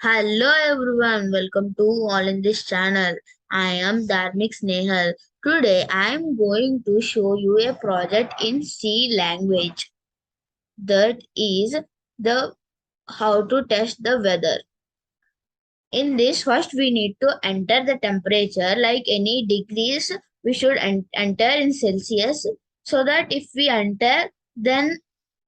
Hello everyone, welcome to All in this channel. I am Dharmik Snehal. Today I am going to show you a project in C language that is the how to test the weather. In this, first we need to enter the temperature like any degrees we should enter in Celsius, so that if we enter, then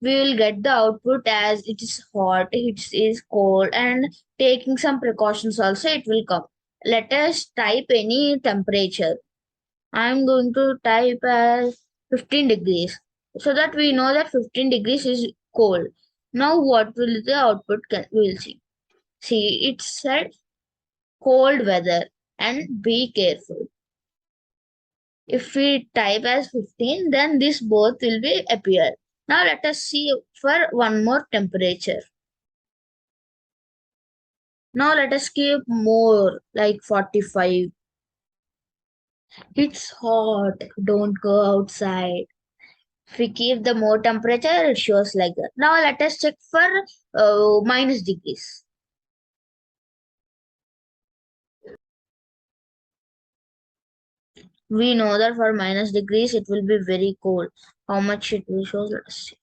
we will get the output as it is hot, it is cold, and taking some precautions also it will come. Let us type any temperature. I am going to type as 15 degrees, so that we know that 15 degrees is cold. Now what will the output we will see. See, it said cold weather, and be careful. If we type as 15, then this both will be appear. Now let us see for one more temperature. Now let us keep more like 45. It's hot. Don't go outside. If we keep the more temperature, it shows like that. Now let us check for minus degrees. We know that for minus degrees it will be very cold. How much it will show? Let us see.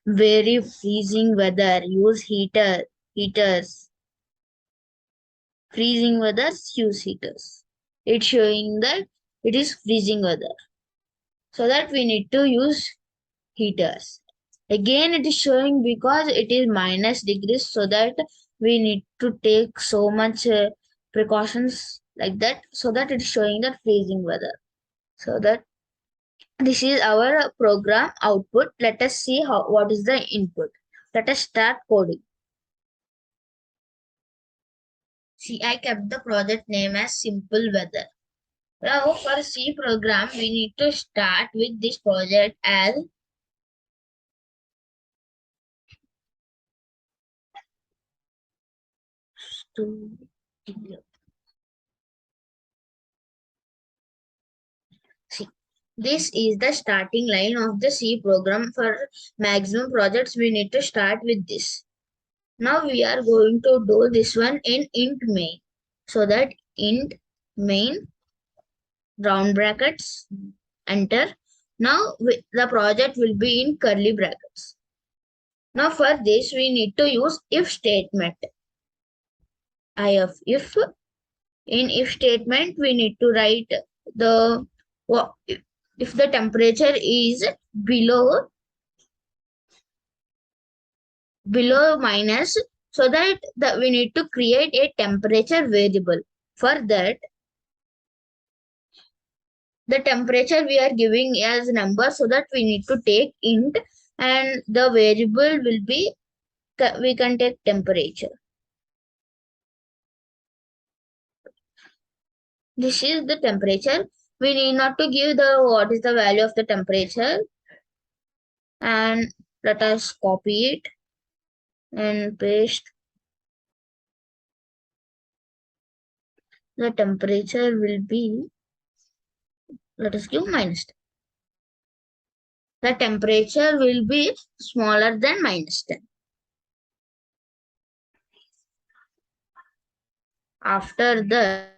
Very freezing weather. Use heaters. Freezing weather, use heaters. It's showing that it is freezing weather. So that we need to use heaters. Again, it is showing because it is minus degrees, so that we need to take so much precautions like that, so that it is showing that freezing weather. So that this is our program output. Let us see what is the input. Let us start coding. See, I kept the project name as Simple Weather. Now, for C program, we need to start with this project as to C. This is the starting line of the C program. For maximum projects, we need to start with this. Now we are going to do this one in int main. So that int main round brackets, enter. Now the project will be in curly brackets. Now for this we need to use if statement. If in if statement we need to write the if the temperature is below minus, so that we need to create a temperature variable. For that, the temperature we are giving as number, so that we need to take int, and the variable will be we can take temperature. This is the temperature. We need not to give the what is the value of the temperature, and let us copy it and paste. The temperature will be, let us give minus 10. The temperature will be smaller than minus 10. After that,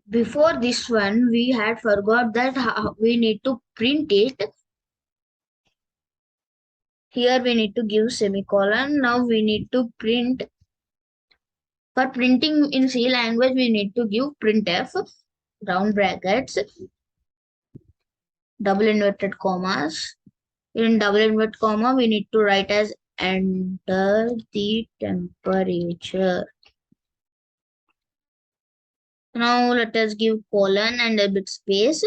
before this one, we had forgot that we need to print it. Here we need to give semicolon. Now we need to print. For printing in C language, we need to give printf, round brackets, double inverted commas. In double inverted comma, we need to write as enter the temperature. Now let us give colon and a bit space.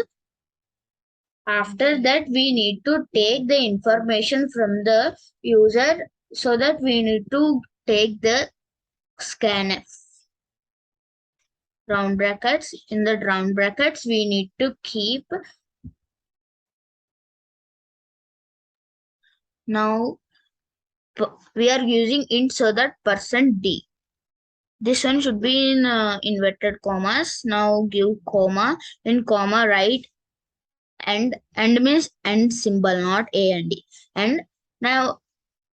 After that, we need to take the information from the user, so that we need to take the scanf. Round brackets. In the round brackets, we need to keep. Now we are using int, so that %d. This one should be in inverted commas. Now give comma. In comma, write And means end symbol, not a and d. And now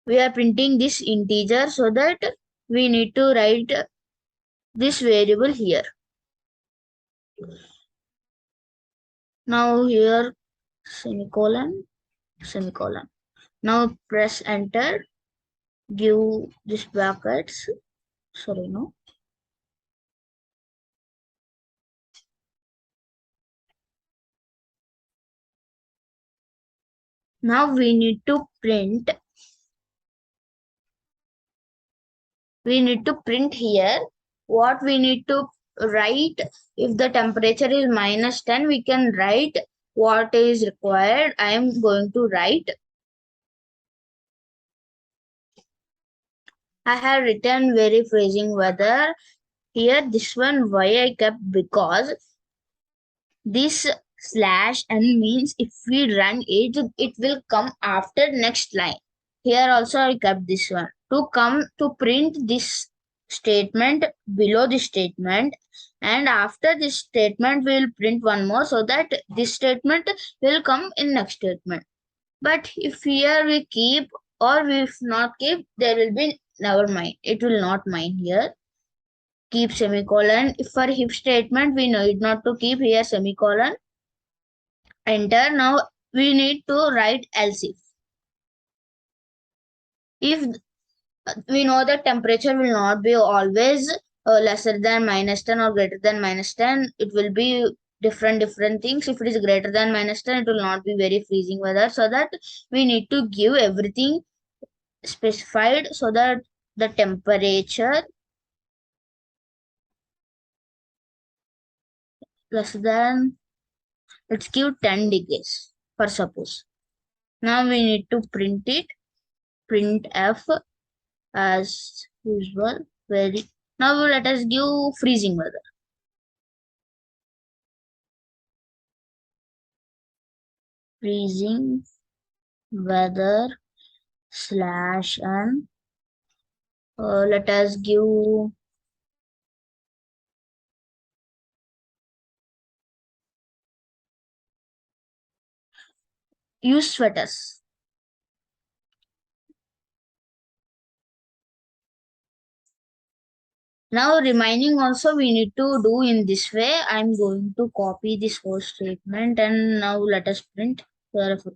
we are printing this integer, so that we need to write this variable here. Now here semicolon, semicolon. Now press enter, give this brackets. Sorry, no. Now we need to print. We need to print here. What we need to write, if the temperature is -10, we can write what is required. I am going to write. I have written very freezing weather. Here, this one why I kept, because this slash n means if we run it will come after next line. Here also I kept this one to come to print this statement below the statement, and after this statement we will print one more, so that this statement will come in next statement. But if here we keep, or if not keep, there will be never mind. It will not mind here. Keep semicolon. If for if statement we need not to keep here semicolon. Enter. Now we need to write else if we know that temperature will not be always lesser than -10 or greater than -10. It will be different things. If it is greater than -10, it will not be very freezing weather, so that we need to give everything specified, so that the temperature less than, let's give 10 degrees for suppose. Now we need to print it. Print f as usual. Very. Now let us give freezing weather. Freezing weather slash n. Let us give use sweaters. Now remaining also we need to do in this way. I'm going to copy this whole statement, and now let us print. Here for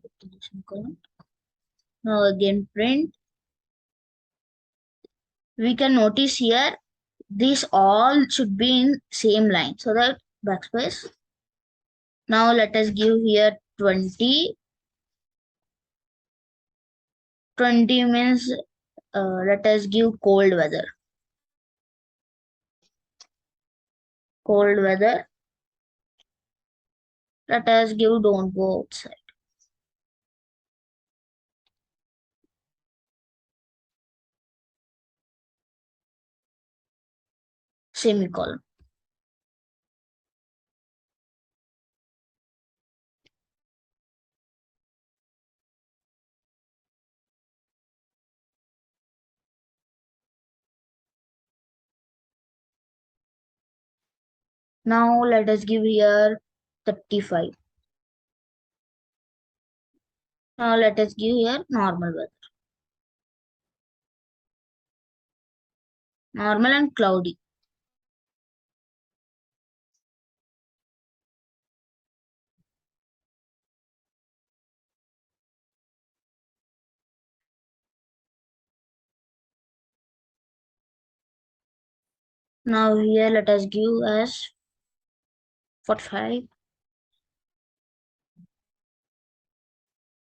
column. Now again print. We can notice here these all should be in same line, so that backspace. Now let us give here 20. 20 means let us give cold weather. Cold weather. Let us give don't go outside. Semicolon. Now let us give here 35. Now let us give here normal weather. Normal and cloudy. Now here let us give as 45.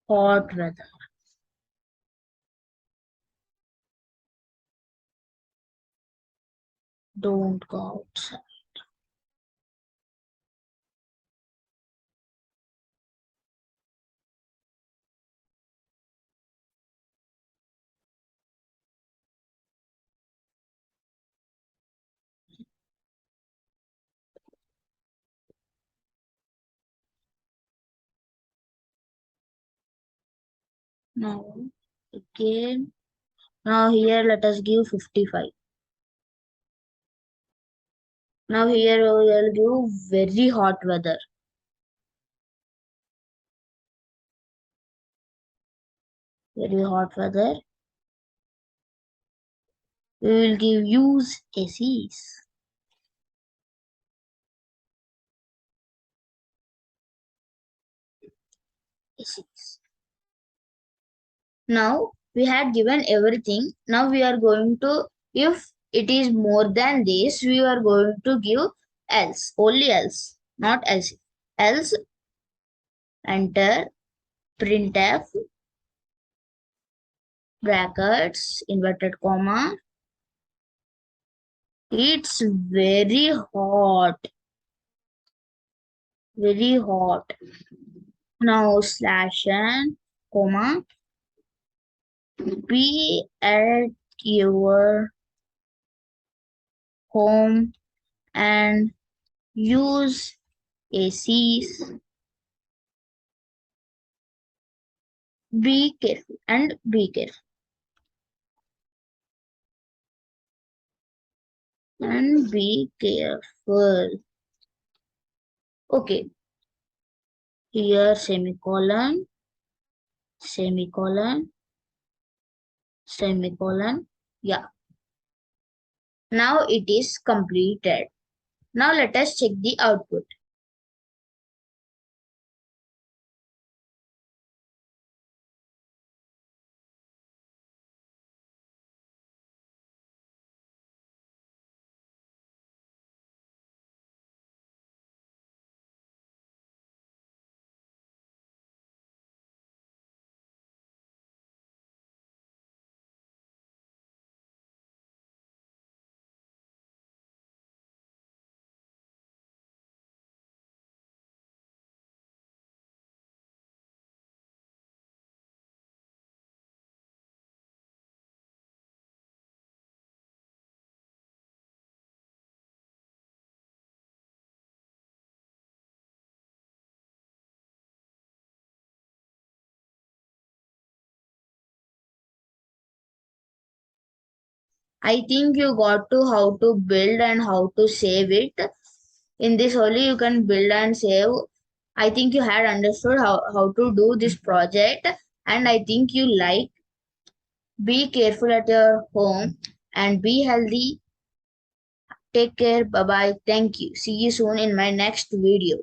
Hot weather. Don't go outside. Now again. Now here let us give 55. Now here we will give very hot weather. very hot weather, we will use ACs. ACs. Now we had given everything. Now we are going to, if it is more than this, we are going to give else, only else, not else. Else, enter, printf, brackets, inverted comma. It's very hot, very hot. Now slash and comma, be at your home and use ACs. Be careful and be careful and be careful. Okay, here semicolon, semicolon, semicolon. Yeah, now it is completed. Now let us check the output. I think you got to how to build and how to save it. In this only you can build and save. I think you had understood how to do this project and I think you like. Be careful at your home and be healthy. Take care. Bye bye. Thank you. See you soon in my next video.